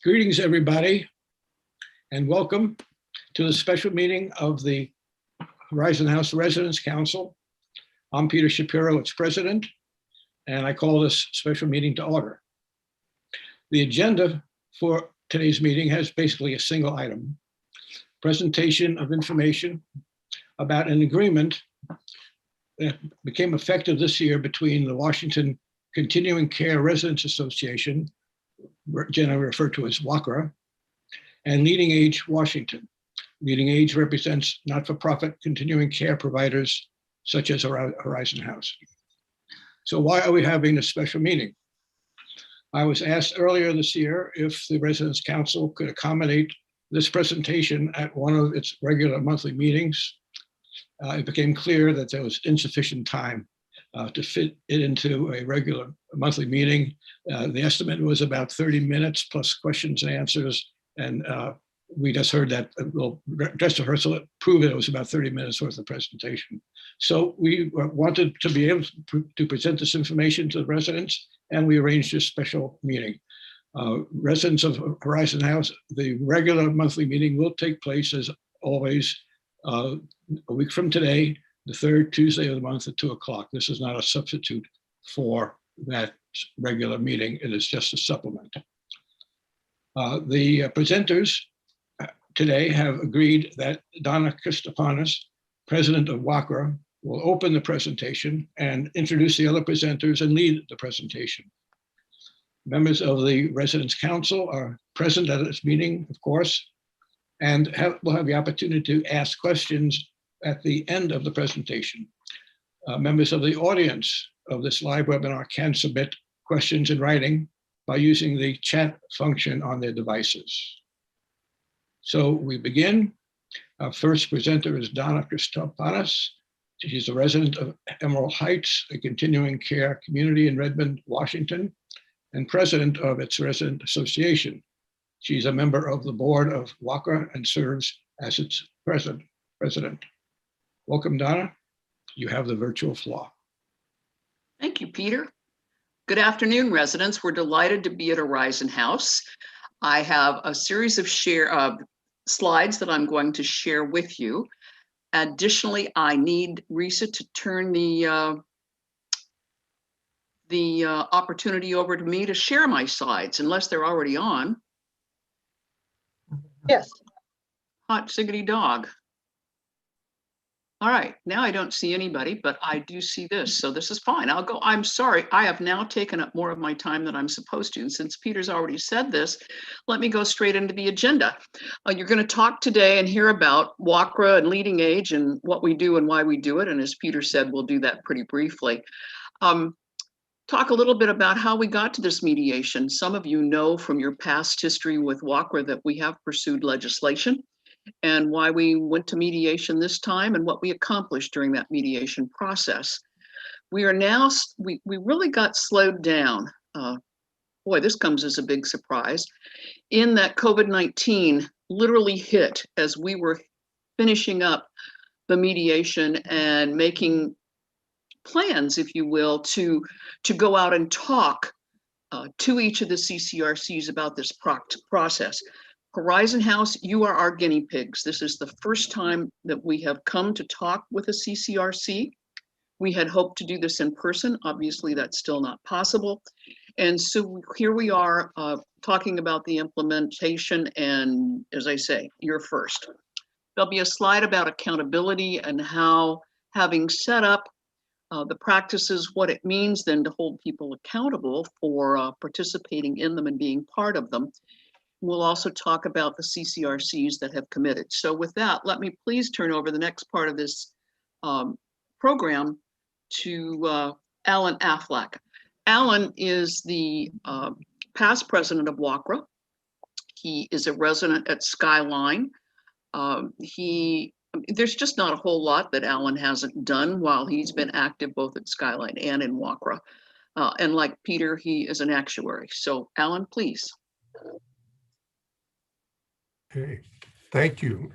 Greetings, everybody, and welcome to the special meeting of the Horizon House Residents Council. I'm Peter Shapiro, its president, and I call this special meeting to order. The agenda for today's meeting has basically a single item: presentation of information about an agreement that became effective this year between the Washington Continuing Care Residents Association, generally referred to as WAKAR, and Leading Age Washington. Leading Age represents not-for-profit continuing care providers such as Horizon House. So why are we having this special meeting? I was asked earlier this year if the Residents Council could accommodate this presentation at one of its regular monthly meetings. It became clear that there was insufficient time to fit it into a regular monthly meeting. The estimate was about 30 minutes plus questions and answers. And we just heard that dress rehearsal proved it was about 30 minutes worth of presentation. So we wanted to be able to present this information to the residents, and we arranged this special meeting. Residents of Horizon House, the regular monthly meeting will take place as always a week from today, the third Tuesday of the month at 2 o'clock. This is not a substitute for that regular meeting. It is just a supplement. The presenters today have agreed that Donna Christopanos, president of WAKAR, will open the presentation and introduce the other presenters and lead the presentation. Members of the Residents Council are present at this meeting, of course, and will have the opportunity to ask questions at the end of the presentation. Members of the audience of this live webinar can submit questions in writing by using the chat function on their devices. So we begin. Our first presenter is Donna Christopanos. She's a resident of Emerald Heights, a continuing care community in Redmond, Washington, and president of its resident association. She's a member of the board of WAKAR and serves as its president. Welcome, Donna. You have the virtual floor. Thank you, Peter. Good afternoon, residents. We're delighted to be at Horizon House. I have a series of slides that I'm going to share with you. Additionally, I need Risa to turn the opportunity over to me to share my slides, unless they're already on. Yes. Hot siggity dog. All right, now I don't see anybody, but I do see this, so this is fine. I'll go. I'm sorry, I have now taken up more of my time than I'm supposed to. And since Peter's already said this, let me go straight into the agenda. You're going to talk today and hear about WAKAR and Leading Age and what we do and why we do it. And as Peter said, we'll do that pretty briefly. Talk a little bit about how we got to this mediation. Some of you know from your past history with WAKAR that we have pursued legislation, and why we went to mediation this time and what we accomplished during that mediation process. We are now, we really got slowed down. Boy, this comes as a big surprise, in that COVID-19 literally hit as we were finishing up the mediation and making plans, if you will, to go out and talk to each of the CCRCs about this process. Horizon House, you are our guinea pigs. This is the first time that we have come to talk with a CCRC. We had hoped to do this in person. Obviously, that's still not possible. And so here we are talking about the implementation. And as I say, you're first. There'll be a slide about accountability and how, having set up the practices, what it means then to hold people accountable for participating in them and being part of them. We'll also talk about the CCRCs that have committed. So with that, let me please turn over the next part of this program to Alanaffleck. Alan is the past president of WAKAR. He is a resident at Skyline. There's just not a whole lot that Alan hasn't done while he's been active both at Skyline and in WAKAR. And like Peter, he is an actuary. So Alan, please. Okay, thank you.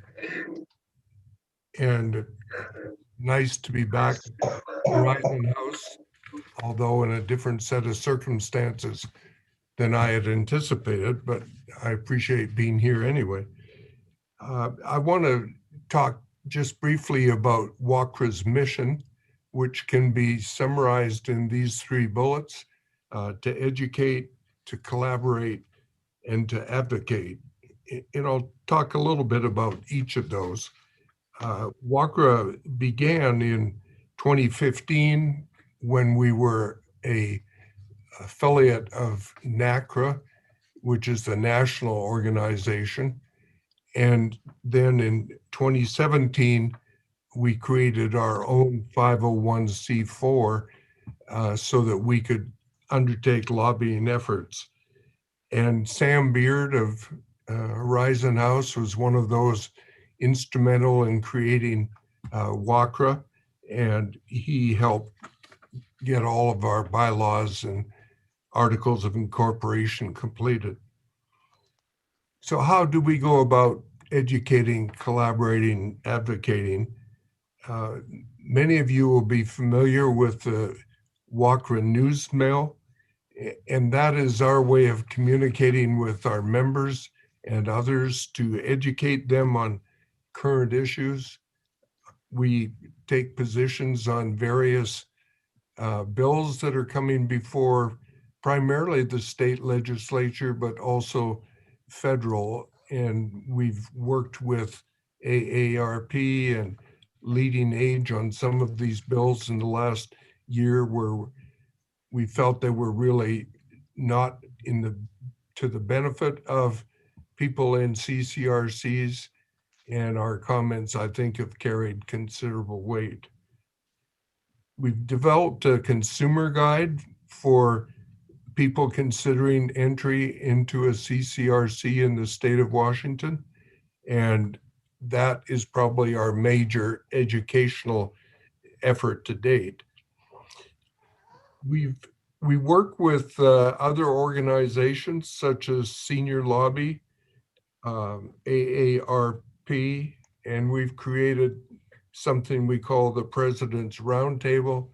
And nice to be back at Horizon House, although in a different set of circumstances. than I had anticipated, but I appreciate being here anyway. I want to talk just briefly about WAKAR's mission, which can be summarized in these 3 bullets: to educate, to collaborate, and to advocate. And I'll talk a little bit about each of those. WAKAR began in 2015 when we were a affiliate of NACRA, which is the national organization. And then in 2017, we created our own 501c4 so that we could undertake lobbying efforts. And Sam Beard of Horizon House was one of those instrumental in creating WAKAR, and he helped get all of our bylaws and articles of incorporation completed. So how do we go about educating, collaborating, advocating? Many of you will be familiar with the WAKAR News Mail, and that is our way of communicating with our members and others to educate them on current issues. We take positions on various bills that are coming before primarily the state legislature, but also federal. And we've worked with AARP and Leading Age on some of these bills in the last year where we felt they were really not to the benefit of people in CCRCs, and our comments, I think, have carried considerable weight. We've developed a consumer guide for people considering entry into a CCRC in the state of Washington, and that is probably our major educational effort to date. We work with other organizations such as Senior Lobby, AARP, and we've created something we call the President's Roundtable,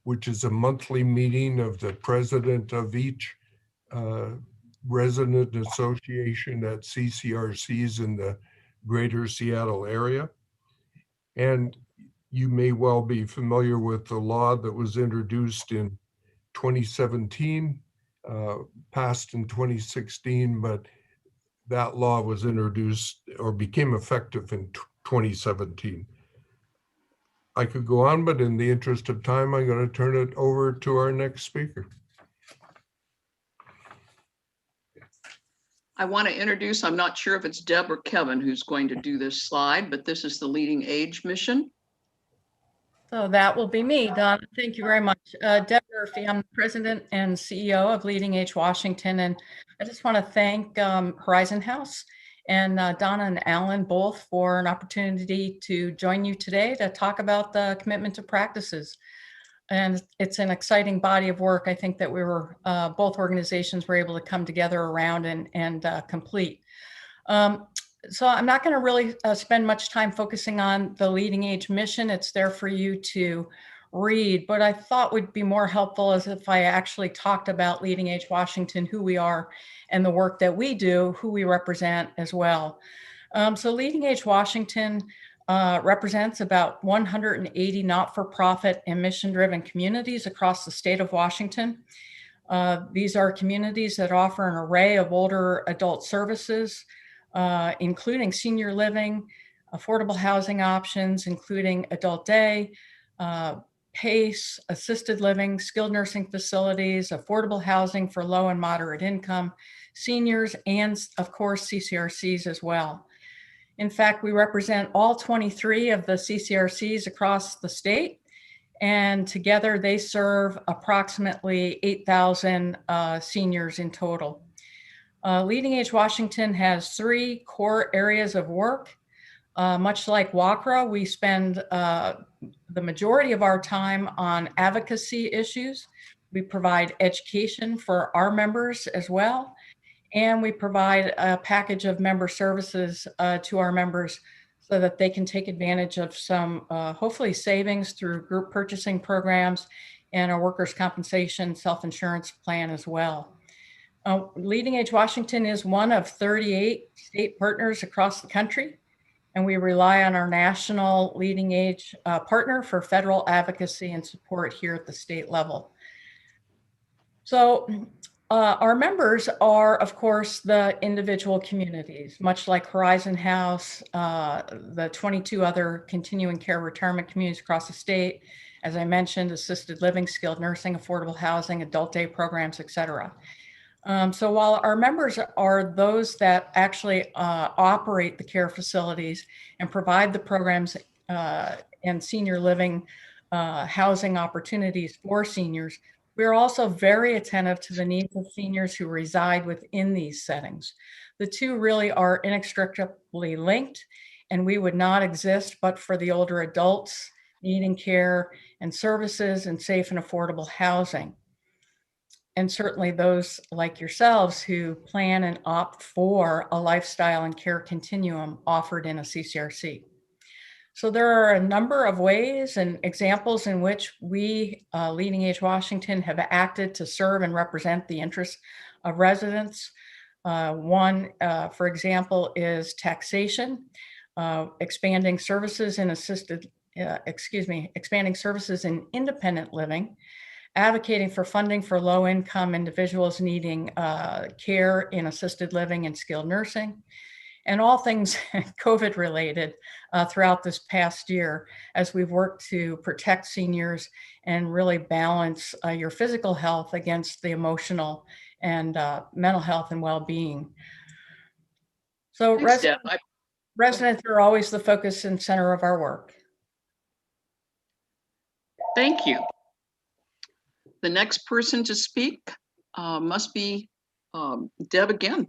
which is a monthly meeting of the president of each resident association at CCRCs in the greater Seattle area. And you may well be familiar with the law that was introduced in 2017, passed in 2016, but that law was introduced or became effective in 2017. I could go on, but in the interest of time, I'm going to turn it over to our next speaker. I want to introduce, I'm not sure if it's Deb or Kevin who's going to do this slide, but this is the Leading Age Mission. So that will be me, Don. Thank you very much. Deb Murphy, I'm the president and CEO of Leading Age Washington. And I just want to thank Horizon House and Donna and Alan both for an opportunity to join you today to talk about the commitment to practices. And it's an exciting body of work, I think, that we were, both organizations were able to come together around and complete. So I'm not going to really spend much time focusing on the Leading Age Mission. It's there for you to read, but I thought would be more helpful as if I actually talked about Leading Age Washington, who we are, and the work that we do, who we represent as well. So Leading Age Washington represents about 180 not-for-profit and mission-driven communities across the state of Washington. These are communities that offer an array of older adult services, including senior living, affordable housing options, including adult day, PACE, assisted living, skilled nursing facilities, affordable housing for low and moderate income seniors, and of course, CCRCs as well. In fact, we represent all 23 of the CCRCs across the state, and together they serve approximately 8,000 seniors in total. Leading Age Washington has 3 core areas of work. Much like WAKAR, we spend the majority of our time on advocacy issues. We provide education for our members as well. And we provide a package of member services to our members so that they can take advantage of some, hopefully, savings through group purchasing programs and a workers' compensation self-insurance plan as well. Leading Age Washington is one of 38 state partners across the country, and we rely on our national Leading Age partner for federal advocacy and support here at the state level. So our members are, of course, the individual communities, much like Horizon House, the 22 other continuing care retirement communities across the state. As I mentioned, assisted living, skilled nursing, affordable housing, adult day programs, et cetera. So while our members are those that actually operate the care facilities and provide the programs and senior living housing opportunities for seniors, we're also very attentive to the needs of seniors who reside within these settings. The two really are inextricably linked, and we would not exist but for the older adults needing care and services and safe and affordable housing. And certainly those like yourselves who plan and opt for a lifestyle and care continuum offered in a CCRC. So there are a number of ways and examples in which we, Leading Age Washington, have acted to serve and represent the interests of residents. One, for example, is taxation, expanding services in expanding services in independent living, advocating for funding for low-income individuals needing care in assisted living and skilled nursing, and all things COVID related throughout this past year as we've worked to protect seniors and really balance your physical health against the emotional and mental health and well-being. So Thanks, Deb. residents are always the focus and center of our work. Thank you. The next person to speak must be Deb again.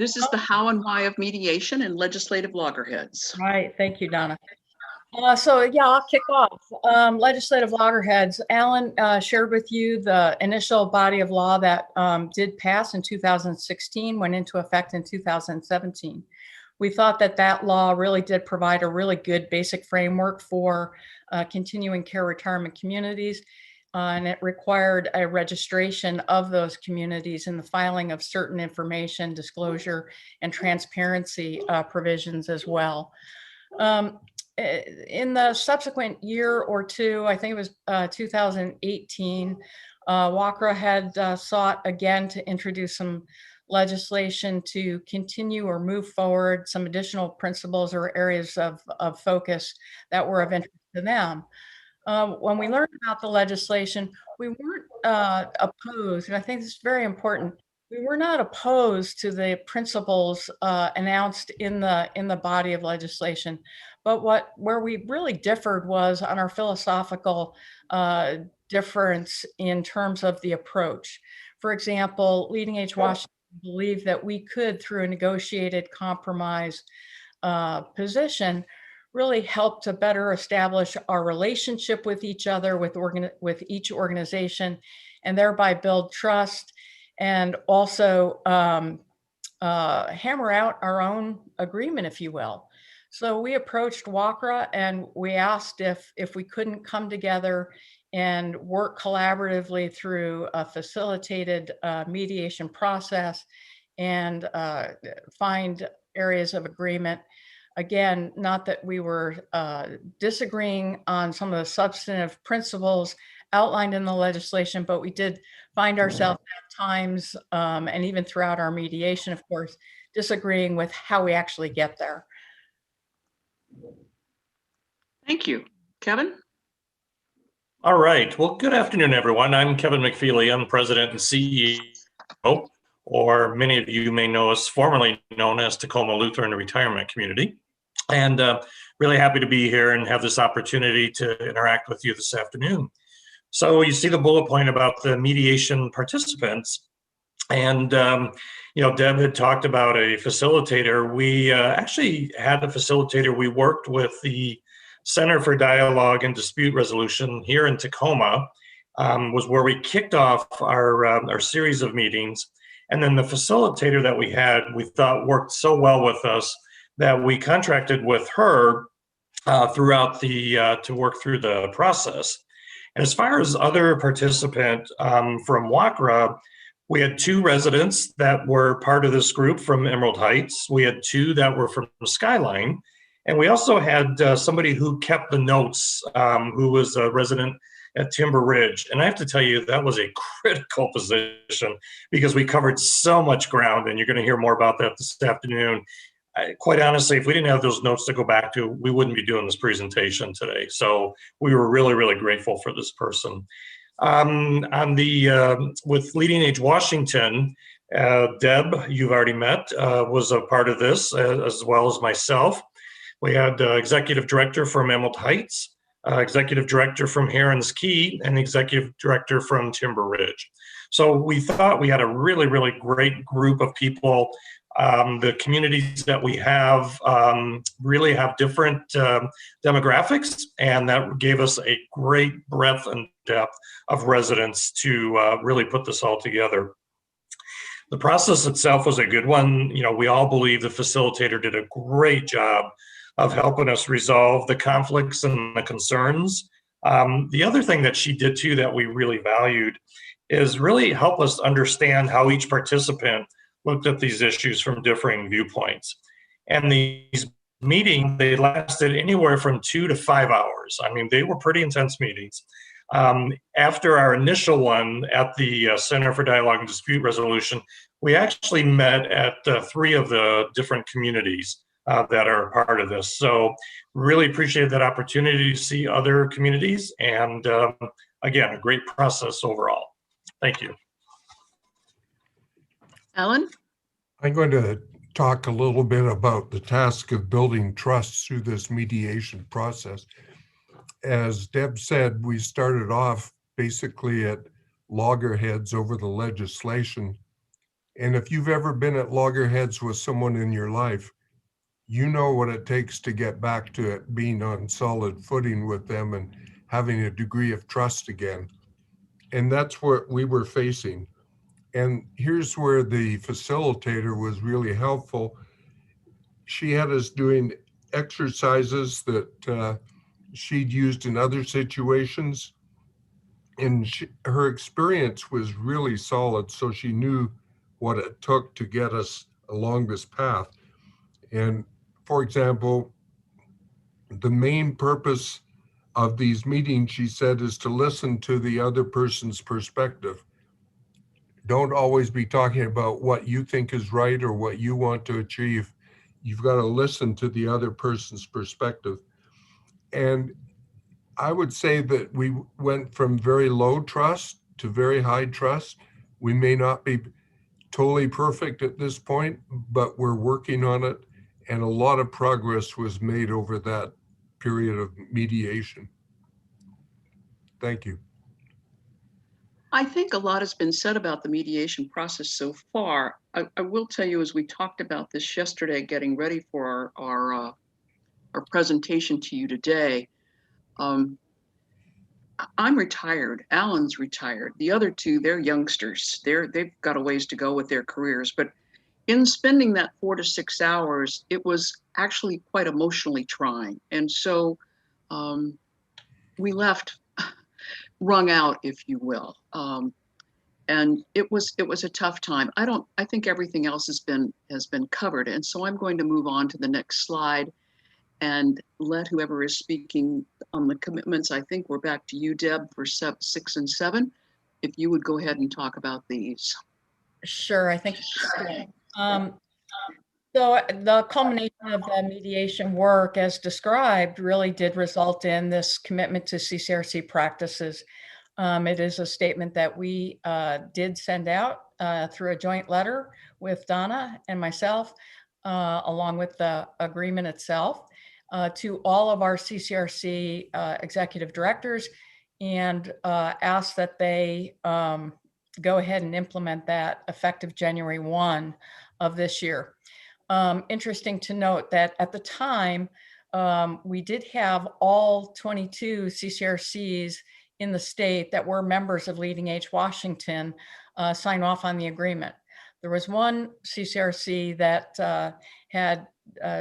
This is the how and why of mediation and legislative loggerheads. Right, thank you, Donna. So yeah, I'll kick off. Legislative loggerheads. Alan shared with you the initial body of law that did pass in 2016, went into effect in 2017. We thought that that law really did provide a really good basic framework for continuing care retirement communities. And it required a registration of those communities and the filing of certain information, disclosure, and transparency provisions as well. In the subsequent year or two, I think it was 2018, WAKAR had sought again to introduce some legislation to continue or move forward some additional principles or areas of focus that were of interest to them. When we learned about the legislation, we weren't opposed, and I think this is very important. We were not opposed to the principles announced in the body of legislation, but where we really differed was on our philosophical difference in terms of the approach. For example, Leading Age Washington believed that we could, through a negotiated compromise position, really help to better establish our relationship with each other, with each organization, and thereby build trust and also hammer out our own agreement, if you will. So we approached WAKAR and we asked if we couldn't come together and work collaboratively through a facilitated mediation process and find areas of agreement. Again, not that we were disagreeing on some of the substantive principles outlined in the legislation, but we did find ourselves at times, and even throughout our mediation, of course, disagreeing with how we actually get there. Thank you. Kevin? All right. Well, good afternoon, everyone. I'm Kevin McFeely. I'm President and CEO, or many of you may know us formerly known as Tacoma Lutheran Retirement Community. And really happy to be here and have this opportunity to interact with you this afternoon. So you see the bullet point about the mediation participants. And, Deb had talked about a facilitator. We actually had a facilitator. We worked with the Center for Dialogue and Dispute Resolution here in Tacoma, was where we kicked off our series of meetings. And then the facilitator that we had, we thought worked so well with us that we contracted with her throughout to work through the process. And as far as other participant from WAKAR, We had 2 residents that were part of this group from Emerald Heights. We had 2 that were from Skyline. And we also had somebody who kept the notes, who was a resident at Timber Ridge. And I have to tell you, that was a critical position because we covered so much ground, and you're going to hear more about that this afternoon. Quite honestly, if we didn't have those notes to go back to, we wouldn't be doing this presentation today. So we were really, really grateful for this person. With Leading Age Washington, Deb, you've already met, was a part of this, as well as myself. We had executive director from Emerald Heights, executive director from Heron's Key, and executive director from Timber Ridge. So we thought we had a really, really great group of people. The communities that we have really have different demographics, and that gave us a great breadth and depth of residents to really put this all together. The process itself was a good one. You know, we all believe the facilitator did a great job of helping us resolve the conflicts and the concerns. The other thing that she did too that we really valued is really help us understand how each participant looked at these issues from differing viewpoints. And these meetings, they lasted anywhere from 2 to 5 hours. I mean, they were pretty intense meetings. After our initial one at the Center for Dialogue and Dispute Resolution, we actually met at 3 of the different communities that are part of this. So really appreciate that opportunity to see other communities. And again, a great process overall. Thank you. Alan? I'm going to talk a little bit about the task of building trust through this mediation process. As Deb said, we started off basically at loggerheads over the legislation. And if you've ever been at loggerheads with someone in your life, you know what it takes to get back to it, being on solid footing with them and having a degree of trust again. And that's what we were facing. And here's where the facilitator was really helpful. She had us doing exercises that she'd used in other situations. And her experience was really solid, so she knew what it took to get us along this path. And for example, the main purpose of these meetings, she said, is to listen to the other person's perspective. Don't always be talking about what you think is right or what you want to achieve. You've got to listen to the other person's perspective. And I would say that we went from very low trust to very high trust. We may not be totally perfect at this point, but we're working on it. And a lot of progress was made over that period of mediation. Thank you. I think a lot has been said about the mediation process so far. I will tell you, as we talked about this yesterday, getting ready for our presentation to you today, I'm retired. Alan's retired. The other 2, they're youngsters. They've got a ways to go with their careers. But in spending that 4 to 6 hours, it was actually quite emotionally trying. And so we left wrung out, if you will. And it was a tough time. I think everything else has been covered. And so I'm going to move on to the next slide and let whoever is speaking on the commitments. I think we're back to you, Deb, for 6 and 7. If you would go ahead and talk about these. Sure, I think. So the culmination of the mediation work as described really did result in this commitment to CCRC practices. It is a statement that we did send out through a joint letter with Donna and myself, along with the agreement itself, to all of our CCRC executive directors, and ask that they go ahead and implement that effective January 1 of this year. Interesting to note that at the time, we did have all 22 CCRCs in the state that were members of Leading Age Washington sign off on the agreement. There was one CCRC that had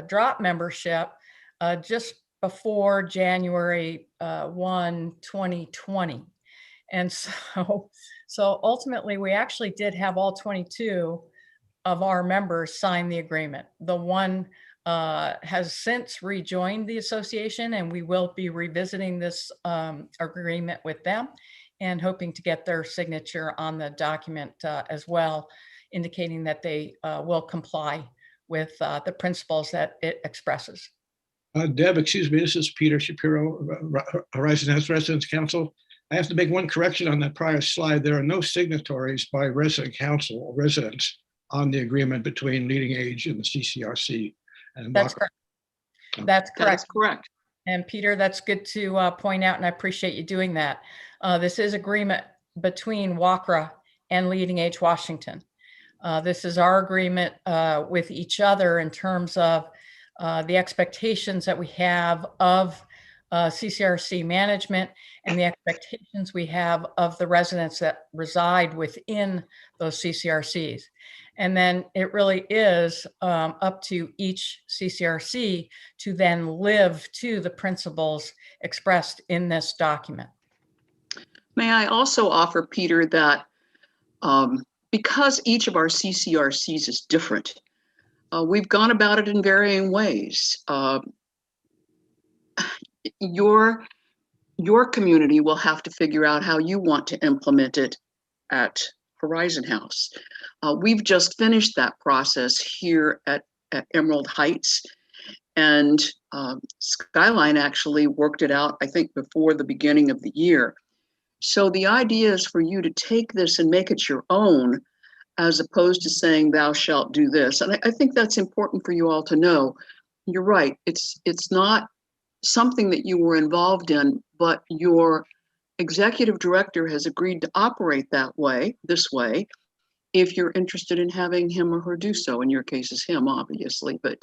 dropped membership just before January 1, 2020. And so ultimately, we actually did have all 22 of our members sign the agreement. The one has since rejoined the association, and we will be revisiting this agreement with them and hoping to get their signature on the document as well, indicating that they will comply with the principles that it expresses. Deb, excuse me, this is Peter Shapiro, Horizon House Residents Council. I have to make one correction on that prior slide. There are no signatories by resident council or residents on the agreement between Leading Age and the CCRC. And That's WAKAR. correct. That's That is correct. correct. And Peter, that's good to point out, and I appreciate you doing that. This is agreement between WAKAR and Leading Age Washington. This is our agreement with each other in terms of the expectations that we have of CCRC management and the expectations we have of the residents that reside within those CCRCs. And then it really is up to each CCRC to then live to the principles expressed in this document. May I also offer, Peter, that because each of our CCRCs is different, we've gone about it in varying ways. Your community will have to figure out how you want to implement it at Horizon House. We've just finished that process here at Emerald Heights, and Skyline actually worked it out, I think, before the beginning of the year. So the idea is for you to take this and make it your own, as opposed to saying thou shalt do this. And I think that's important for you all to know. You're right, it's not something that you were involved in, but your executive director has agreed to operate that way, this way, if you're interested in having him or her do so. In your case, is him, obviously, but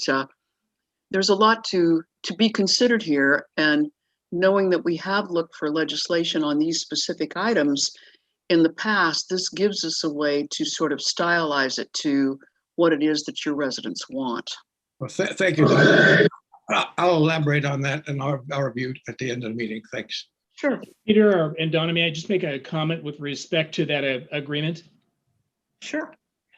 there's a lot to be considered here. And knowing that we have looked for legislation on these specific items in the past, this gives us a way to sort of stylize it to what it is that your residents want. Well, thank you, Donna. I'll elaborate on that in our view at the end of the meeting. Thanks. Sure. Peter and Donna, may I just make a comment with respect to that agreement? Sure.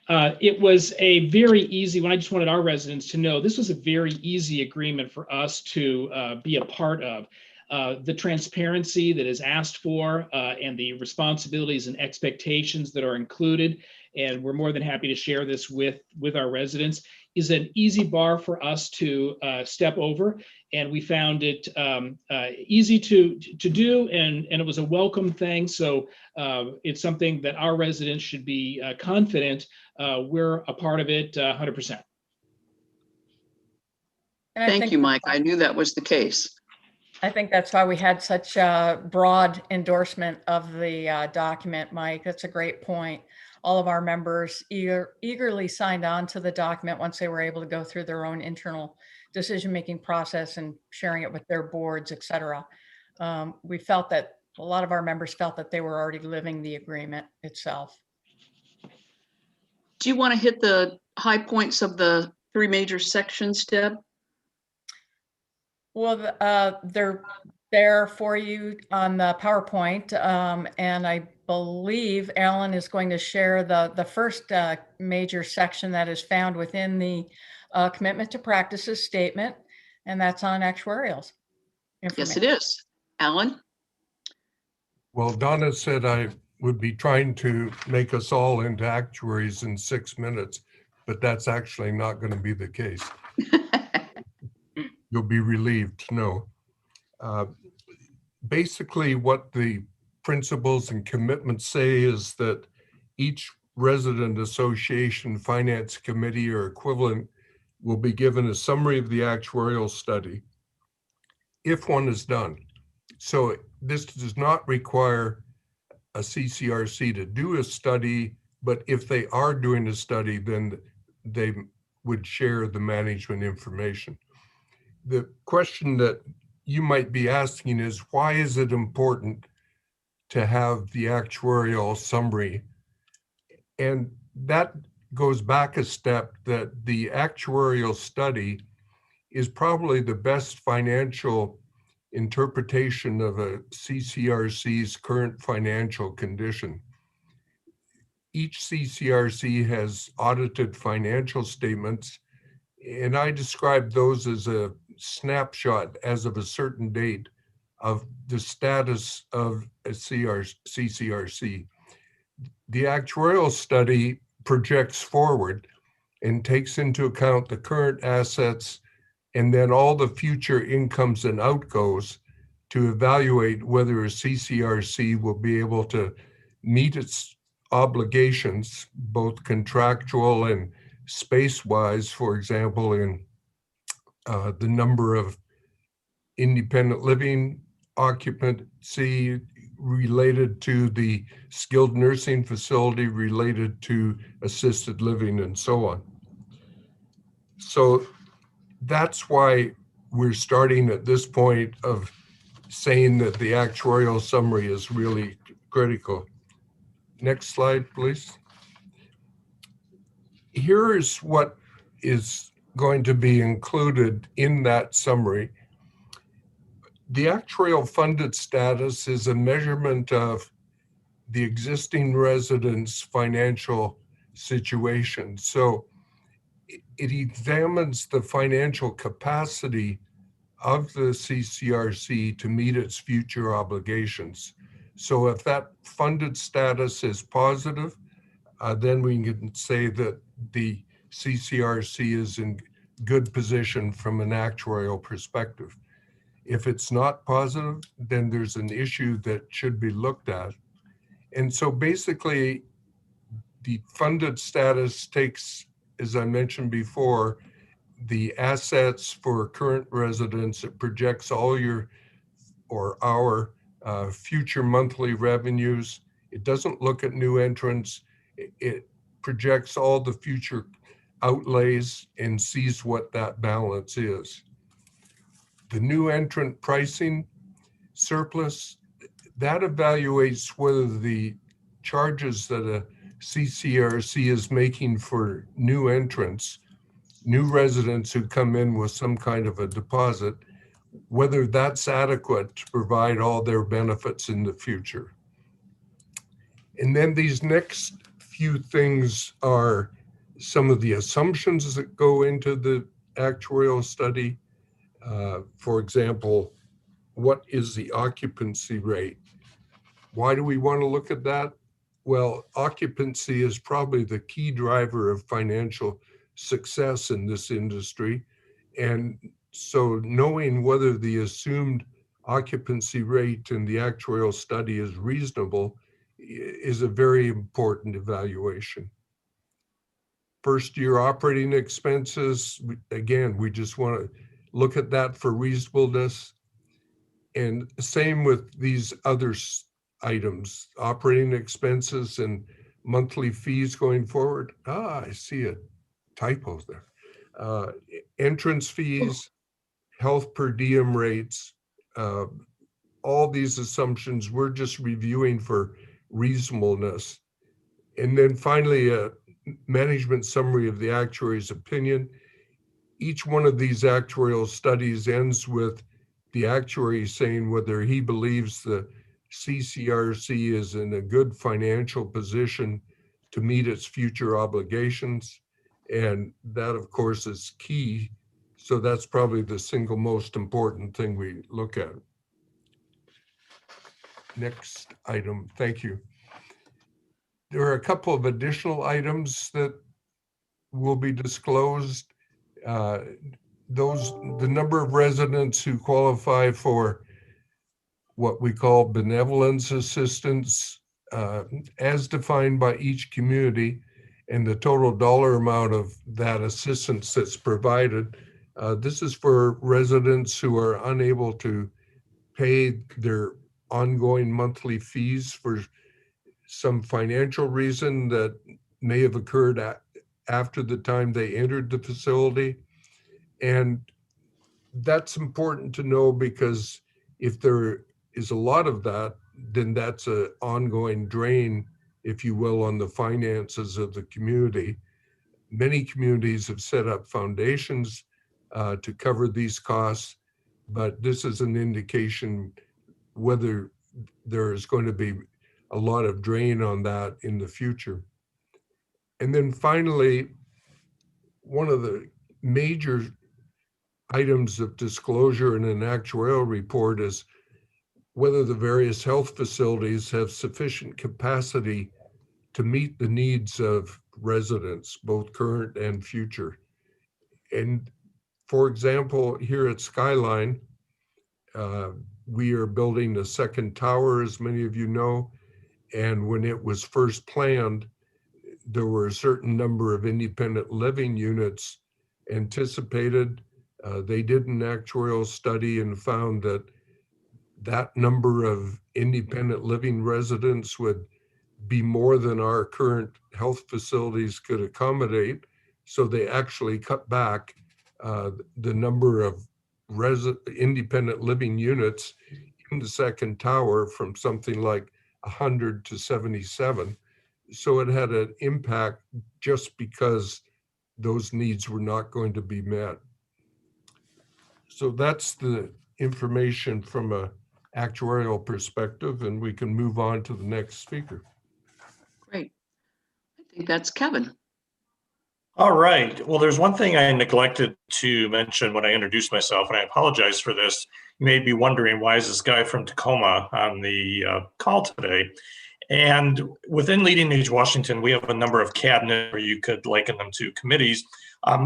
It was a very easy one. I just wanted our residents to know this was a very easy agreement for us to be a part of. The transparency that is asked for and the responsibilities and expectations that are included, and we're more than happy to share this with our residents, is an easy bar for us to step over, and we found it easy to do, and it was a welcome thing. So it's something that our residents should be confident we're a part of it 100%. Thank you, Mike. I knew that was the case. I think that's why we had such a broad endorsement of the document, Mike. That's a great point. All of our members eagerly signed on to the document once they were able to go through their own internal decision-making process and sharing it with their boards, et cetera. We felt that a lot of our members felt that they were already living the agreement itself. Do you want to hit the high points of the three major sections, Deb? Well, they're there for you on the PowerPoint, and I believe Alan is going to share the first major section that is found within the commitment to practices statement, and that's on actuarials. Yes, it is. Alan? Well, Donna said I would be trying to make us all into actuaries in 6 minutes, but that's actually not going to be the case. You'll be relieved to know. Basically, what the principles and commitments say is that each resident association, finance committee, or equivalent will be given a summary of the actuarial study if one is done. So this does not require a CCRC to do a study, but if they are doing a study, then they would share the management information. The question that you might be asking is, why is it important to have the actuarial summary? And that goes back a step, that the actuarial study is probably the best financial interpretation of a CCRC's current financial condition. Each CCRC has audited financial statements, and I describe those as a snapshot as of a certain date of the status of a CCRC. The actuarial study projects forward and takes into account the current assets and then all the future incomes and outgoes to evaluate whether a CCRC will be able to meet its obligations, both contractual and space-wise, for example, in the number of independent living occupancy related to the skilled nursing facility, related to assisted living, and so on. So that's why we're starting at this point of saying that the actuarial summary is really critical. Next slide, please. Here is what is going to be included in that summary. The actuarial funded status is a measurement of the existing residents' financial situation. So it examines the financial capacity of the CCRC to meet its future obligations. So if that funded status is positive, then we can say that the CCRC is in good position from an actuarial perspective. If it's not positive, then there's an issue that should be looked at. And so basically, the funded status takes, as I mentioned before, the assets for current residents. It projects all your or our future monthly revenues. It doesn't look at new entrants. It projects all the future outlays and sees what that balance is. The new entrant pricing surplus, that evaluates whether the charges that a CCRC is making for new entrants, new residents who come in with some kind of a deposit, whether that's adequate to provide all their benefits in the future. And then these next few things are some of the assumptions that go into the actuarial study. For example, what is the occupancy rate? Why do we want to look at that? Well, occupancy is probably the key driver of financial success in this industry. And so knowing whether the assumed occupancy rate in the actuarial study is reasonable is a very important evaluation. First year operating expenses, again, we just want to look at that for reasonableness. And same with these other items, operating expenses and monthly fees going forward. I see a typo there. Entrance fees, health per diem rates, all these assumptions we're just reviewing for reasonableness. And then finally, a management summary of the actuary's opinion. Each one of these actuarial studies ends with the actuary saying whether he believes the CCRC is in a good financial position to meet its future obligations. And that, of course, is key. So that's probably the single most important thing we look at. Next item, thank you. There are a couple of additional items that will be disclosed. The number of residents who qualify for what we call benevolence assistance, as defined by each community, and the total dollar amount of that assistance that's provided. This is for residents who are unable to pay their ongoing monthly fees for some financial reason that may have occurred after the time they entered the facility. And that's important to know, because if there is a lot of that, then that's an ongoing drain, if you will, on the finances of the community. Many communities have set up foundations to cover these costs, but this is an indication whether there is going to be a lot of drain on that in the future. And then finally, one of the major items of disclosure in an actuarial report is whether the various health facilities have sufficient capacity to meet the needs of residents, both current and future. And for example, here at Skyline, we are building a second tower, as many of you know, and when it was first planned, there were a certain number of independent living units anticipated. They did an actuarial study and found that that number of independent living residents would be more than our current health facilities could accommodate. So they actually cut back the number of independent living units in the second tower from something like 100 to 77. So it had an impact just because those needs were not going to be met. So that's the information from an actuarial perspective, and we can move on to the next speaker. Great. I think that's Kevin. All right. Well, there's one thing I neglected to mention when I introduced myself, and I apologize for this. You may be wondering, why is this guy from Tacoma on the call today? And within Leading Age Washington, we have a number of cabinets, or you could liken them to committees.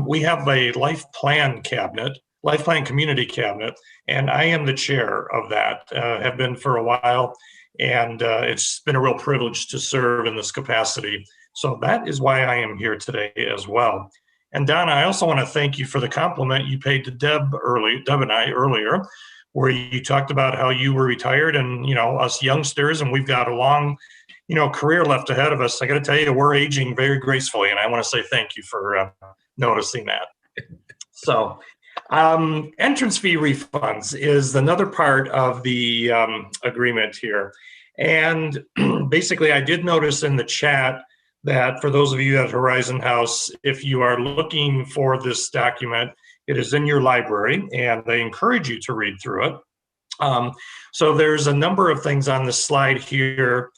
We have a life plan cabinet, life plan community cabinet, and I am the chair of that, have been for a while. And it's been a real privilege to serve in this capacity. So that is why I am here today as well. And Donna, I also want to thank you for the compliment you paid to Deb and I earlier, where you talked about how you were retired and, you know, us youngsters, and we've got a long, you know, career left ahead of us. I got to tell you, we're aging very gracefully, and I want to say thank you for noticing that. So entrance fee refunds is another part of the agreement here. And basically, I did notice in the chat that for those of you at Horizon House, if you are looking for this document, it is in your library, and I encourage you to read through it. So there's a number of things on this slide here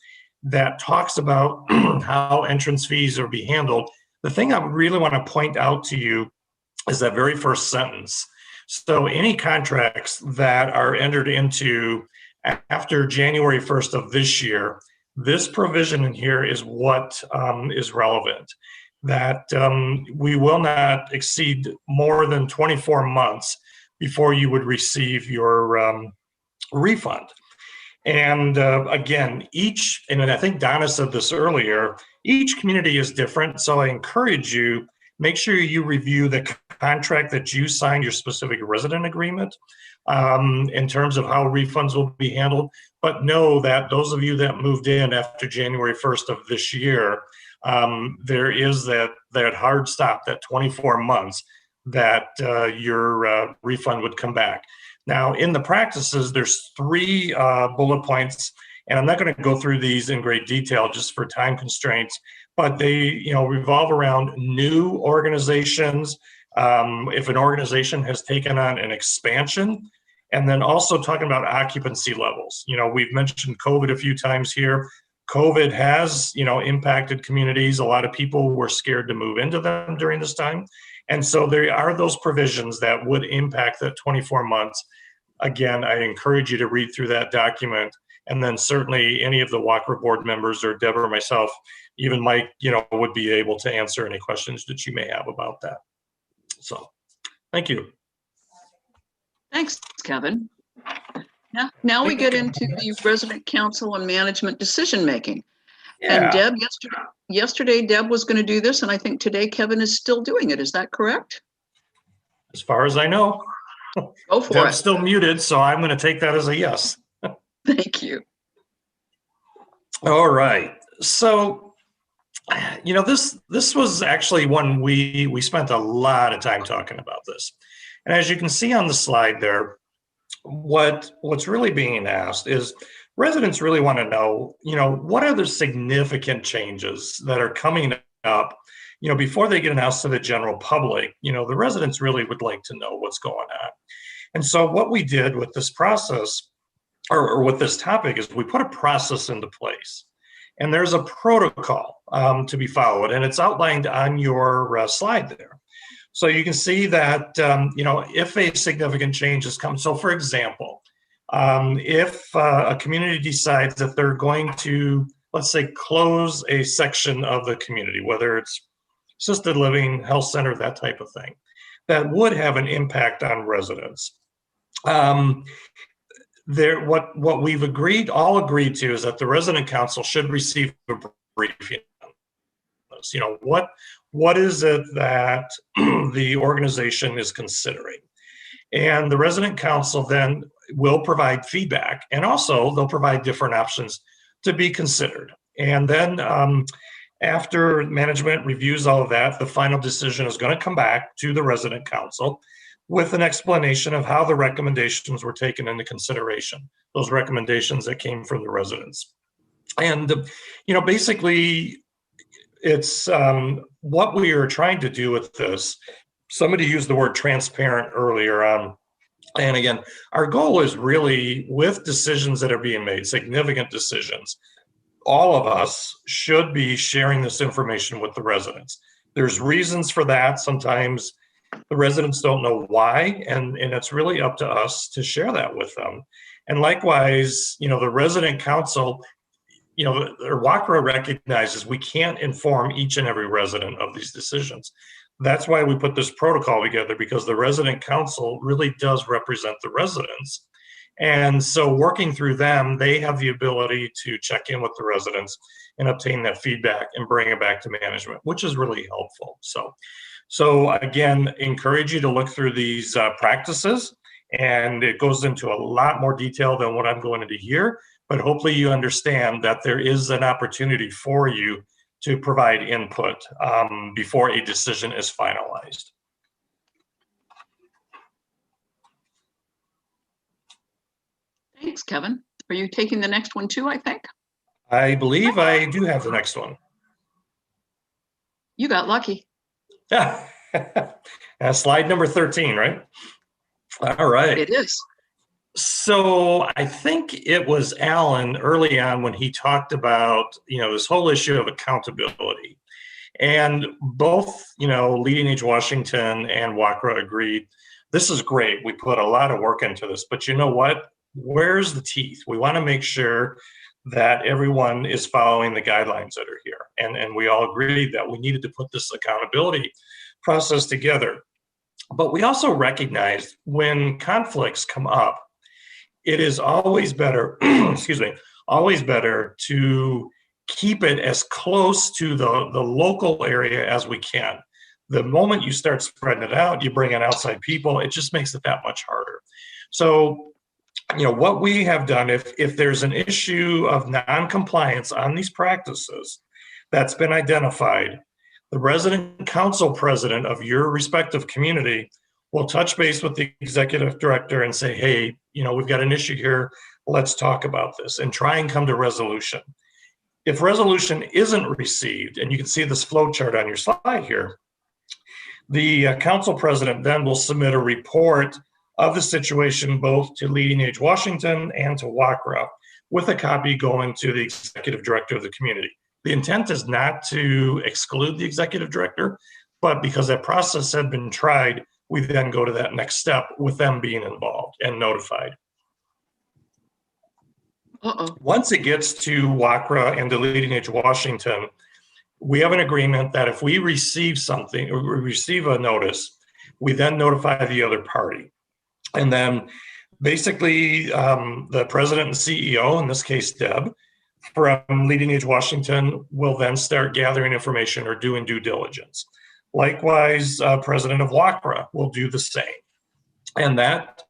that talks about how entrance fees are be handled. The thing I really want to point out to you is that very first sentence. So any contracts that are entered into after January 1st of this year, this provision in here is what is relevant, that we will not exceed more than 24 months before you would receive your refund. And again, and I think Donna said this earlier, each community is different. So I encourage you, make sure you review the contract that you signed, your specific resident agreement, in terms of how refunds will be handled. But know that those of you that moved in after January 1st of this year, there is that hard stop, that 24 months that your refund would come back. Now, in the practices, there's 3 bullet points, and I'm not going to go through these in great detail just for time constraints, but they, you know, revolve around new organizations, if an organization has taken on an expansion, and then also talking about occupancy levels. You know, we've mentioned COVID a few times here. COVID has, you know, impacted communities. A lot of people were scared to move into them during this time. And so there are those provisions that would impact that 24 months. Again, I encourage you to read through that document. And then certainly any of the WAKAR board members or Deb or myself, even Mike, you know, would be able to answer any questions that you may have about that. So, thank you. Thanks, Kevin. Now we get into the resident council and management decision-making. Yeah. And Deb, yesterday Deb was going to do this, and I think today Kevin is still doing it. Is that correct? As far as I know. Go for Deb's it. still muted, so I'm going to take that as a yes. Thank you. All right. So, you know, this was actually one we spent a lot of time talking about this. And as you can see on the slide there, what's really being asked is residents really want to know, you know, what are the significant changes that are coming up, you know, before they get announced to the general public. You know, the residents really would like to know what's going on. And so what we did with this process, or with this topic, is we put a process into place. And there's a protocol to be followed, and it's outlined on your slide there. So you can see that, if a significant change has come, so for example, if a community decides that they're going to, let's say, close a section of the community, whether it's assisted living, health center, that type of thing, that would have an impact on residents. What we've all agreed to is that the resident council should receive a briefing on this. What is it that the organization is considering? And the resident council then will provide feedback, and also they'll provide different options to be considered. And then after management reviews all of that, the final decision is going to come back to the resident council with an explanation of how the recommendations were taken into consideration, those recommendations that came from the residents. And, basically, it's what we are trying to do with this. Somebody used the word transparent earlier on. And again, our goal is really, with decisions that are being made, significant decisions, all of us should be sharing this information with the residents. There's reasons for that. Sometimes the residents don't know why, and it's really up to us to share that with them. And likewise, the resident council, WAKAR recognizes we can't inform each and every resident of these decisions. That's why we put this protocol together, because the resident council really does represent the residents. And so working through them, they have the ability to check in with the residents and obtain that feedback and bring it back to management, which is really helpful. So again, encourage you to look through these practices, and it goes into a lot more detail than what I'm going into here, but hopefully you understand that there is an opportunity for you to provide input before a decision is finalized. Thanks, Kevin. Are you taking the next one too, I think? I believe I do have the next one. You got lucky. Yeah. Slide number 13, right? All right. It is. So I think it was Alan early on when he talked about, this whole issue of accountability. And both, Leading Age Washington and WAKAR agreed, this is great. We put a lot of work into this, but you know what? Where's the teeth? We want to make sure that everyone is following the guidelines that are here. And we all agreed that we needed to put this accountability process together. But we also recognized when conflicts come up, it is always better, always better to keep it as close to the local area as we can. The moment you start spreading it out, you bring in outside people, it just makes it that much harder. So, what we have done, if there's an issue of non-compliance on these practices that's been identified, the resident council president of your respective community will touch base with the executive director and say, hey, we've got an issue here. Let's talk about this and try and come to resolution. If resolution isn't received, and you can see this flow chart on your slide here, the council president then will submit a report of the situation both to Leading Age Washington and to WAKAR, with a copy going to the executive director of the community. The intent is not to exclude the executive director, but because that process had been tried, we then go to that next step with them being involved and notified. Once it gets to WAKAR and to Leading Age Washington, we have an agreement that if we receive something, or we receive a notice, we then notify the other party. And then basically the president and CEO, in this case, Deb, from Leading Age Washington, will then start gathering information or doing due diligence. Likewise, president of WAKAR will do the same. And that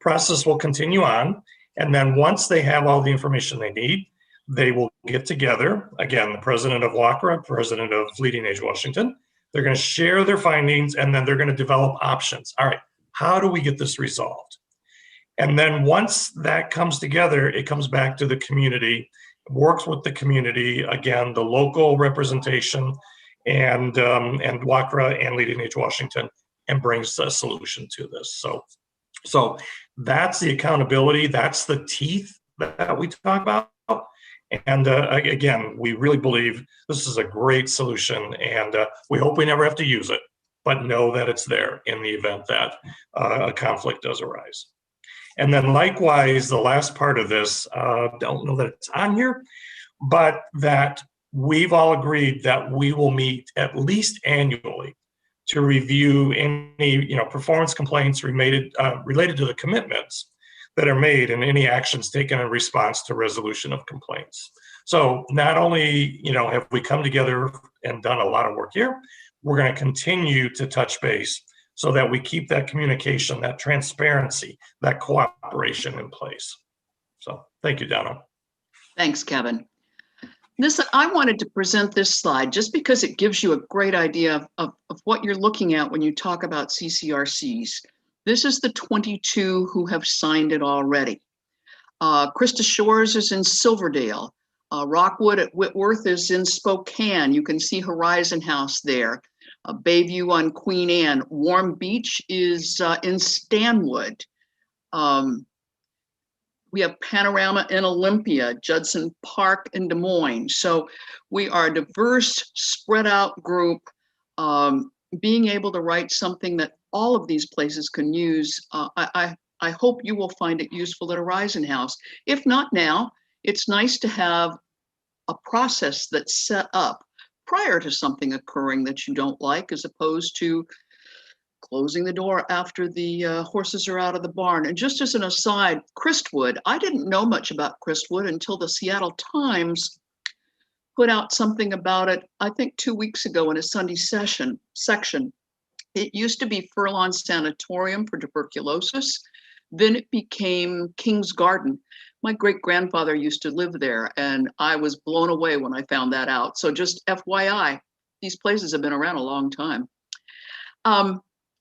process will continue on. And then once they have all the information they need, they will get together. Again, the president of WAKAR, president of Leading Age Washington, they're going to share their findings, and then they're going to develop options. All right, how do we get this resolved? And then once that comes together, it comes back to the community, works with the community, again, the local representation, and WAKAR and Leading Age Washington, and brings a solution to this. So So that's the accountability. That's the teeth that we talk about. And again, we really believe this is a great solution, and we hope we never have to use it, but know that it's there in the event that a conflict does arise. And then likewise, the last part of this, don't know that it's on here, but that we've all agreed that we will meet at least annually to review any performance complaints related to the commitments that are made and any actions taken in response to resolution of complaints. So not only have we come together and done a lot of work here, we're going to continue to touch base so that we keep that communication, that transparency, that cooperation in place. So thank you, Donna. Thanks, Kevin. Listen, I wanted to present this slide just because it gives you a great idea of what you're looking at when you talk about CCRCs. This is the 22 who have signed it already. Krista Shores is in Silverdale. Rockwood at Whitworth is in Spokane. You can see Horizon House there. Bayview on Queen Anne. Warm Beach is in Stanwood. We have Panorama in Olympia, Judson Park in Des Moines. So we are a diverse, spread out group. Being able to write something that all of these places can use, I hope you will find it useful at Horizon House. If not now, it's nice to have a process that's set up prior to something occurring that you don't like, as opposed to closing the door after the horses are out of the barn. And just as an aside, Christwood, I didn't know much about Christwood until the Seattle Times put out something about it, I think 2 weeks ago in a Sunday section. It used to be Furlong Sanatorium for tuberculosis. Then it became King's Garden. My great-grandfather used to live there, and I was blown away when I found that out. So just FYI, these places have been around a long time.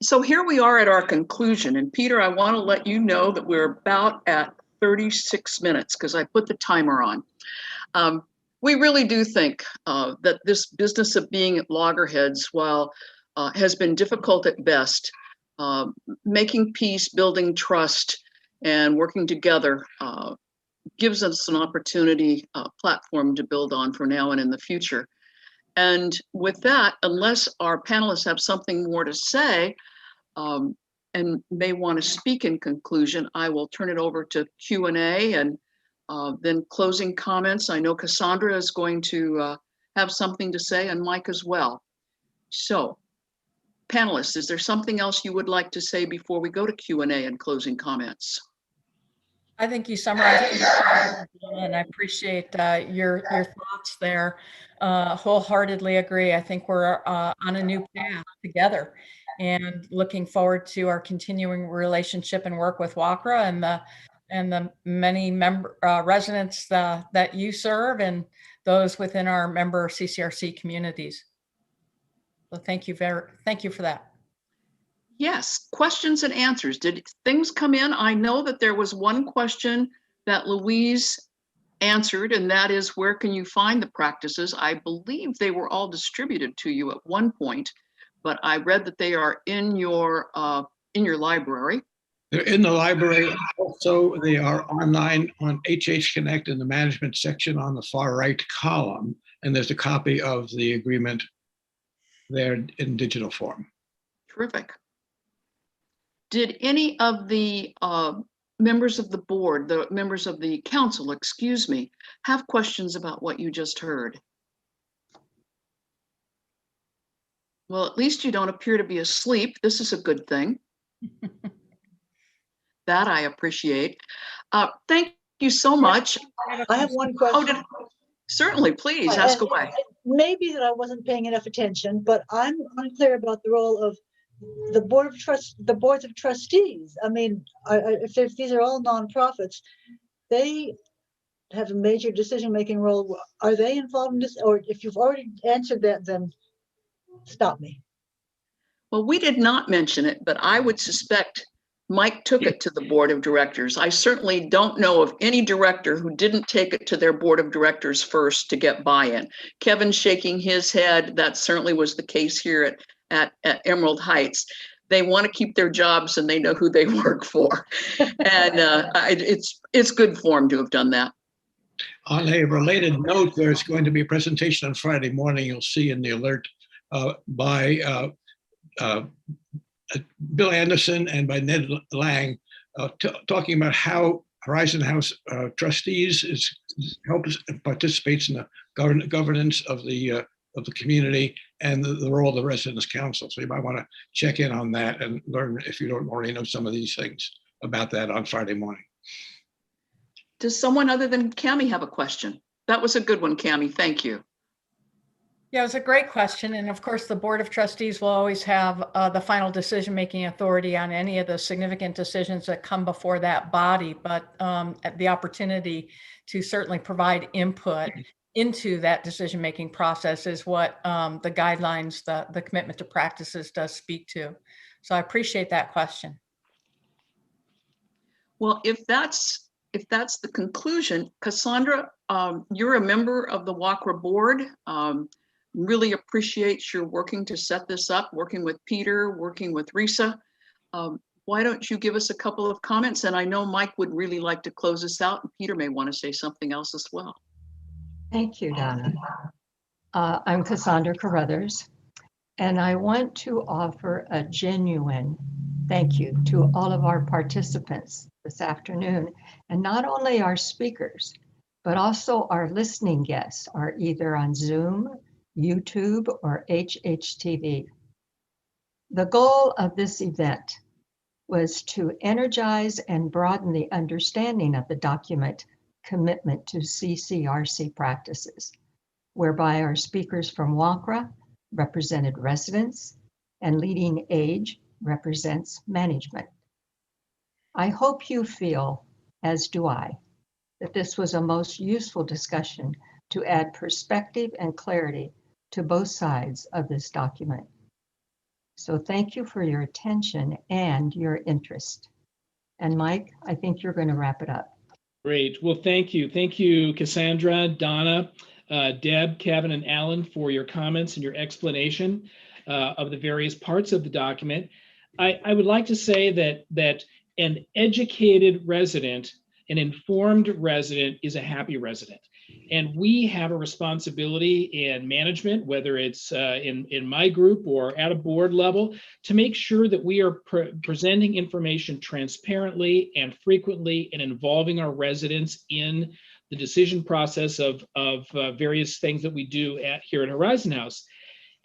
So here we are at our conclusion. And Peter, I want to let you know that we're about at 36 minutes because I put the timer on. We really do think that this business of being at Loggerheads, while has been difficult at best, making peace, building trust, and working together gives us an opportunity, platform to build on for now and in the future. And with that, unless our panelists have something more to say and may want to speak in conclusion, I will turn it over to Q&A and then closing comments. I know Cassandra is going to have something to say, and Mike as well. So panelists, is there something else you would like to say before we go to Q&A and closing comments? I think you summarized it, and I appreciate your thoughts there. Wholeheartedly agree. I think we're on a new path together, and looking forward to our continuing relationship and work with WAKAR and the many residents that you serve and those within our member CCRC communities. So thank you for that. Yes, questions and answers. Did things come in? I know that there was one question that Louise answered, and that is, where can you find the practices? I believe they were all distributed to you at one point, but I read that they are in your library. They're in the library. Also, they are online on HH Connect in the management section on the far right column, and there's a copy of the agreement there in digital form. Terrific. Did any of the members of the board, the members of the council, excuse me, have questions about what you just heard? Well, at least you don't appear to be asleep. This is a good thing. That I appreciate. Thank you so much. I have one question. Certainly, please ask away. Maybe that I wasn't paying enough attention, but I'm unclear about the role of the boards of trustees. I mean, if these are all nonprofits, they have a major decision-making role. Are they involved in this? Or if you've already answered that, then stop me. Well, we did not mention it, but I would suspect Mike took it to the board of directors. I certainly don't know of any director who didn't take it to their board of directors first to get buy-in. Kevin shaking his head, that certainly was the case here at Emerald Heights. they want to keep their jobs and they know who they work for. And it's good form to have done that. On a related note, there's going to be a presentation on Friday morning, you'll see in the alert, by Bill Anderson and by Ned Lang, talking about how Horizon House trustees helps and participates in the governance of the community and the role of the Residents Council. So you might want to check in on that and learn, if you don't already know some of these things, about that on Friday morning. Does someone other than Cami have a question? That was a good one, Cami. Thank you. Yeah, it was a great question. And of course, the Board of Trustees will always have the final decision-making authority on any of the significant decisions that come before that body, but the opportunity to certainly provide input into that decision-making process is what the guidelines, the commitment to practices does speak to. So I appreciate that question. Well, if that's the conclusion, Cassandra, you're a member of the WAKAR board. Really appreciate your working to set this up, working with Peter, working with Risa. Why don't you give us a couple of comments? And I know Mike would really like to close us out, and Peter may want to say something else as well. Thank you, Donna. I'm Cassandra Carruthers, and I want to offer a genuine thank you to all of our participants this afternoon, and not only our speakers, but also our listening guests are either on Zoom, YouTube, or HHTV. The goal of this event was to energize and broaden the understanding of the document Commitment to CCRC Practices, whereby our speakers from WAKAR represented residents and Leading Age represents management. I hope you feel, as do I, that this was a most useful discussion to add perspective and clarity to both sides of this document. So thank you for your attention and your interest. And Mike, I think you're going to wrap it up. Great. Well, thank you. Thank you, Cassandra, Donna, Deb, Kevin, and Alan for your comments and your explanation of the various parts of the document. I would like to say that an educated resident, an informed resident, is a happy resident. And we have a responsibility in management, whether it's in my group or at a board level, to make sure that we are presenting information transparently and frequently and involving our residents in the decision process of various things that we do here at Horizon House.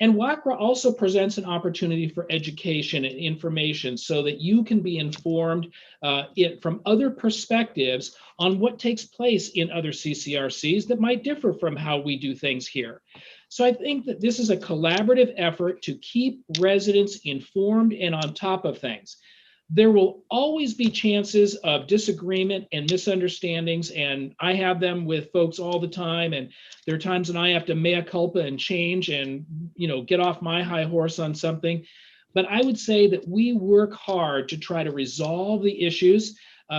And WAKAR also presents an opportunity for education and information so that you can be informed from other perspectives on what takes place in other CCRCs that might differ from how we do things here. So I think that this is a collaborative effort to keep residents informed and on top of things. There will always be chances of disagreement and misunderstandings, and I have them with folks all the time. And there are times when I have to mea culpa and change and, get off my high horse on something. But I would say that we work hard to try to resolve the issues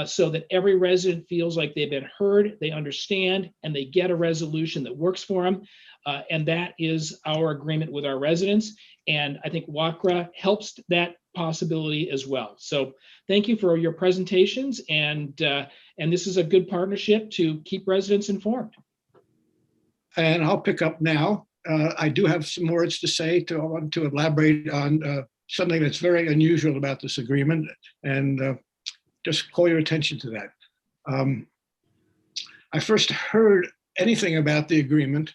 so that every resident feels like they've been heard, they understand, and they get a resolution that works for them. And that is our agreement with our residents. And I think WAKAR helps that possibility as well. So thank you for your presentations, and this is a good partnership to keep residents informed. And I'll pick up now. I do have some words to say. I want to elaborate on something that's very unusual about this agreement, and just call your attention to that. I first heard anything about the agreement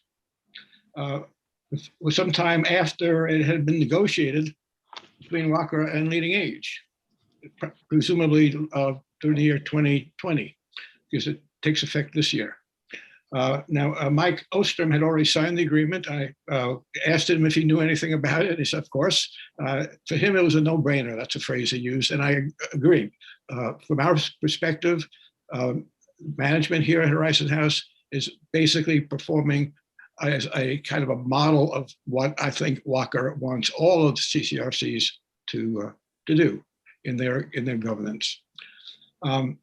was sometime after it had been negotiated between WAKAR and Leading Age, presumably through the year 2020, because it takes effect this year. Now, Mike Ostrom had already signed the agreement. I asked him if he knew anything about it. He said, of course. For him, it was a no-brainer. That's a phrase he used, and I agree. From our perspective, management here at Horizon House is basically performing as a kind of a model of what I think WAKAR wants all of the CCRCs to do in their governance. But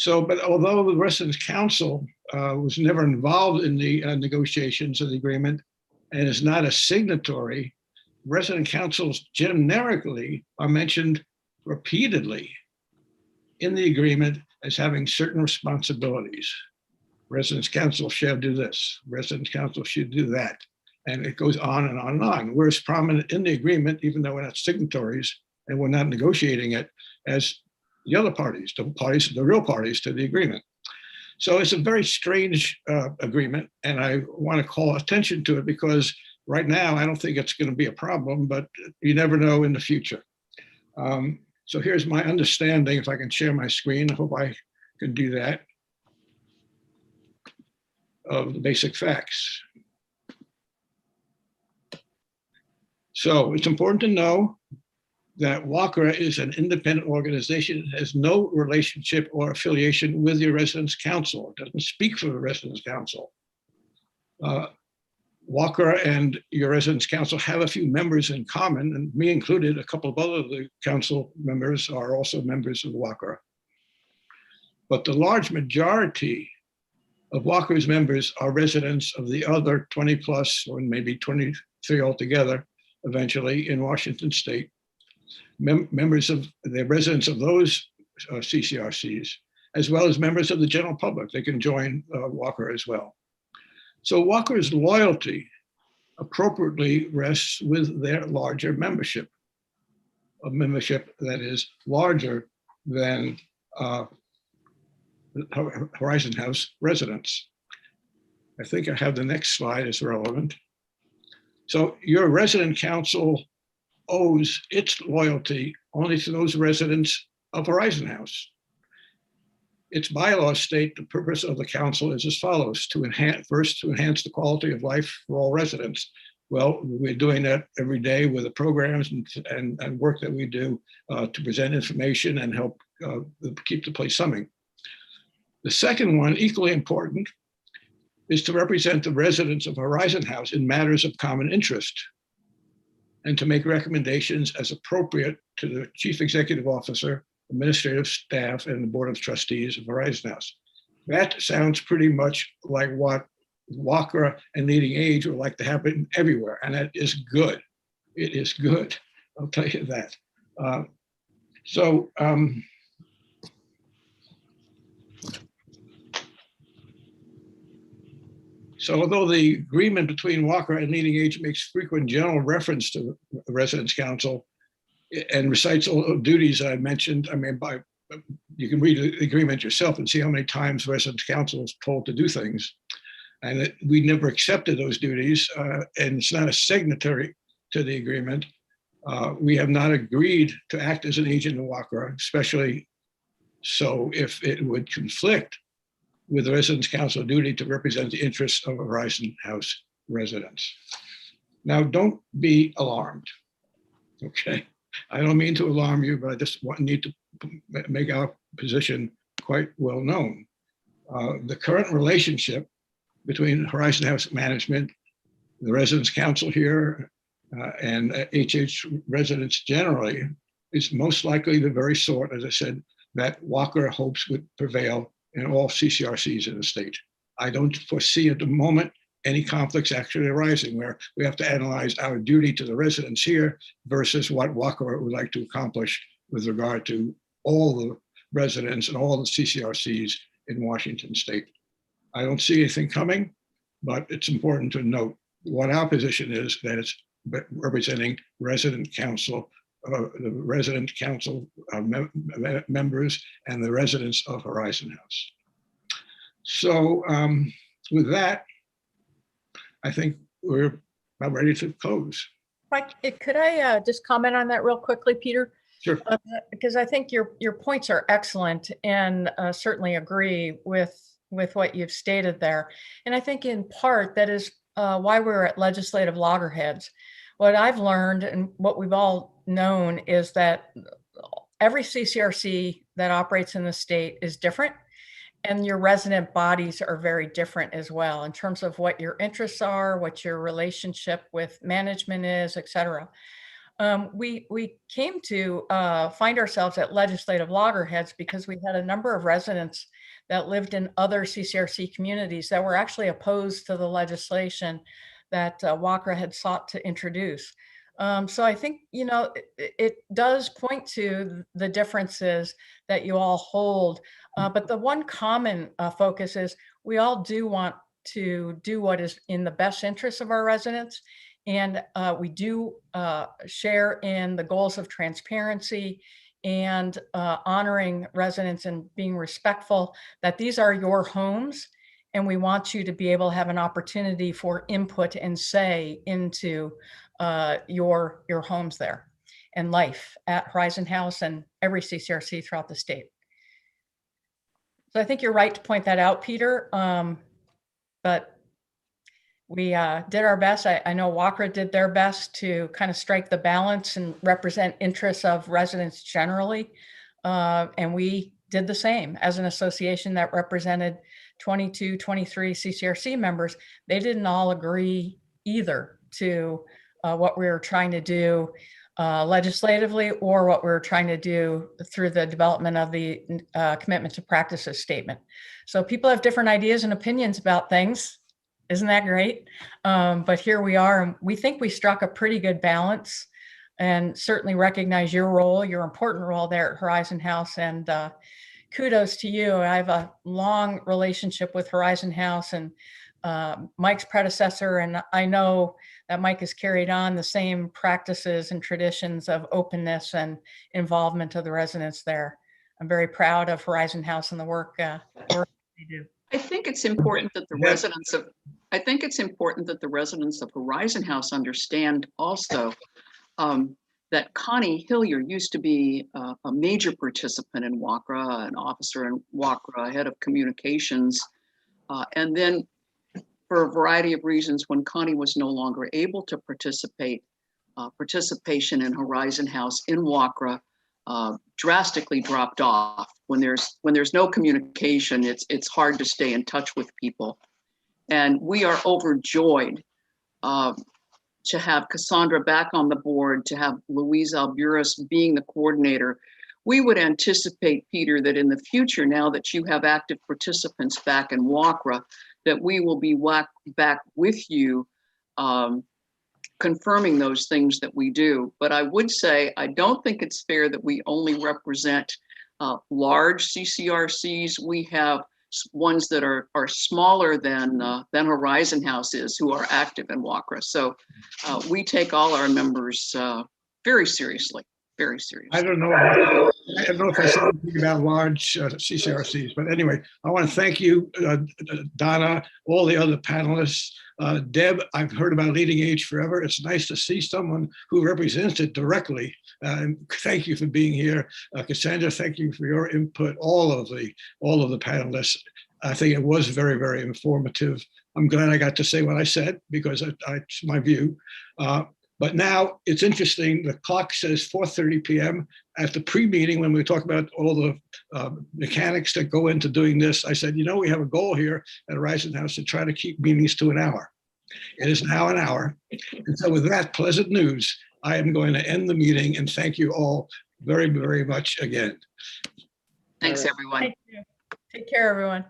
although the Residents Council was never involved in the negotiations of the agreement and is not a signatory, resident councils generically are mentioned repeatedly in the agreement as having certain responsibilities. Residents council shall do this, residents council should do that. And it goes on and on and on. We're as prominent in the agreement, even though we're not signatories and we're not negotiating it, as the other parties, the real parties to the agreement. So it's a very strange agreement, and I want to call attention to it because right now I don't think it's going to be a problem, but you never know in the future. So here's my understanding, if I can share my screen, I hope I can do that, of the basic facts. So it's important to know that WAKAR is an independent organization. It has no relationship or affiliation with your residence council. It doesn't speak for the residence council. WAKAR and your residence council have a few members in common, and me included. A couple of other the council members are also members of WAKAR. But the large majority of WAKAR's members are residents of the other 20 plus, or maybe 23 altogether, eventually in Washington state. Members of the residents of those CCRCs, as well as members of the general public. They can join WAKAR as well. So WAKAR's loyalty appropriately rests with their larger membership, a membership that is larger than Horizon House residents. I think I have the next slide is relevant. So your resident council owes its loyalty only to those residents of Horizon House. Its bylaws state the purpose of the council is as follows: to enhance the quality of life for all residents. Well, we're doing that every day with the programs and work that we do to present information and help keep the place humming. The second one, equally important, is to represent the residents of Horizon House in matters of common interest and to make recommendations as appropriate to the chief executive officer, administrative staff, and the board of trustees of Horizon House. That sounds pretty much like what WAKAR and Leading Age would like to happen everywhere, and that is good. It is good, I'll tell you that. So although the agreement between WAKAR and Leading Age makes frequent general reference to the Residence Council and recites all the duties I mentioned, I mean, you can read the agreement yourself and see how many times Residence Council is told to do things. And we never accepted those duties, and it's not a signatory to the agreement. We have not agreed to act as an agent of WAKAR, especially so if it would conflict with the Residence Council duty to represent the interests of Horizon House residents. Now, don't be alarmed, okay? I don't mean to alarm you, but I just need to make our position quite well known. The current relationship between Horizon House management, the Residence Council here, and HH residents generally is most likely the very sort, as I said, that WAKAR hopes would prevail in all CCRCs in the state. I don't foresee at the moment any conflicts actually arising where we have to analyze our duty to the residents here versus what WAKAR would like to accomplish with regard to all the residents and all the CCRCs in Washington state. I don't see anything coming, but it's important to note what our position is, that it's representing resident council, the resident council members and the residents of Horizon House. So with that, I think we're about ready to close. Could I just comment on that real quickly, Peter? Sure. Because I think your points are excellent and certainly agree with what you've stated there. And I think in part that is why we're at legislative loggerheads. What I've learned and what we've all known is that every CCRC that operates in the state is different, and your resident bodies are very different as well in terms of what your interests are, what your relationship with management is, et cetera. We came to find ourselves at legislative loggerheads because we had a number of residents that lived in other CCRC communities that were actually opposed to the legislation that WAKAR had sought to introduce. So I think, it does point to the differences that you all hold. But the one common focus is we all do want to do what is in the best interest of our residents. And we do share in the goals of transparency and honoring residents and being respectful that these are your homes. And we want you to be able to have an opportunity for input and say into your homes there and life at Horizon House and every CCRC throughout the state. So I think you're right to point that out, Peter. But we did our best. I know WAKAR did their best to kind of strike the balance and represent interests of residents generally. And we did the same as an association that represented 22, 23 CCRC members. They didn't all agree either to what we were trying to do legislatively or what we were trying to do through the development of the commitment to practices statement. So people have different ideas and opinions about things. Isn't that great? But here we are, and we think we struck a pretty good balance and certainly recognize your role, your important role there at Horizon House. And kudos to you. I have a long relationship with Horizon House and Mike's predecessor, and I know that Mike has carried on the same practices and traditions of openness and involvement of the residents there. I'm very proud of Horizon House and the work they do. I think it's important that the residents of Horizon House understand also that Connie Hillier used to be a major participant in WAKAR, an officer in WAKAR, head of communications. And then for a variety of reasons, when Connie was no longer able to participate, participation in Horizon House in WAKAR drastically dropped off. When there's no communication, it's hard to stay in touch with people. And we are overjoyed to have Cassandra back on the board, to have Louise Alburis being the coordinator. We would anticipate, Peter, that in the future, now that you have active participants back in WAKAR, that we will be back with you confirming those things that we do. But I would say, I don't think it's fair that we only represent large CCRCs. We have ones that are smaller than Horizon House is, who are active in WAKAR. So we take all our members very seriously, very seriously. I don't know if I said anything about large CCRCs, but anyway, I want to thank you, Donna, all the other panelists. Deb, I've heard about Leading Age forever. It's nice to see someone who represents it directly. And thank you for being here. Cassandra, thank you for your input, all of the panelists. I think it was very, very informative. I'm glad I got to say what I said because it's my view. But now it's interesting, the clock says 4:30 p.m. At the pre-meeting, when we talk about all the mechanics that go into doing this, I said, we have a goal here at Horizon House to try to keep meetings to an hour. It is now an hour. And so with that pleasant news, I am going to end the meeting and thank you all very, very much again. Thanks, everyone. Thank you. Take care, everyone.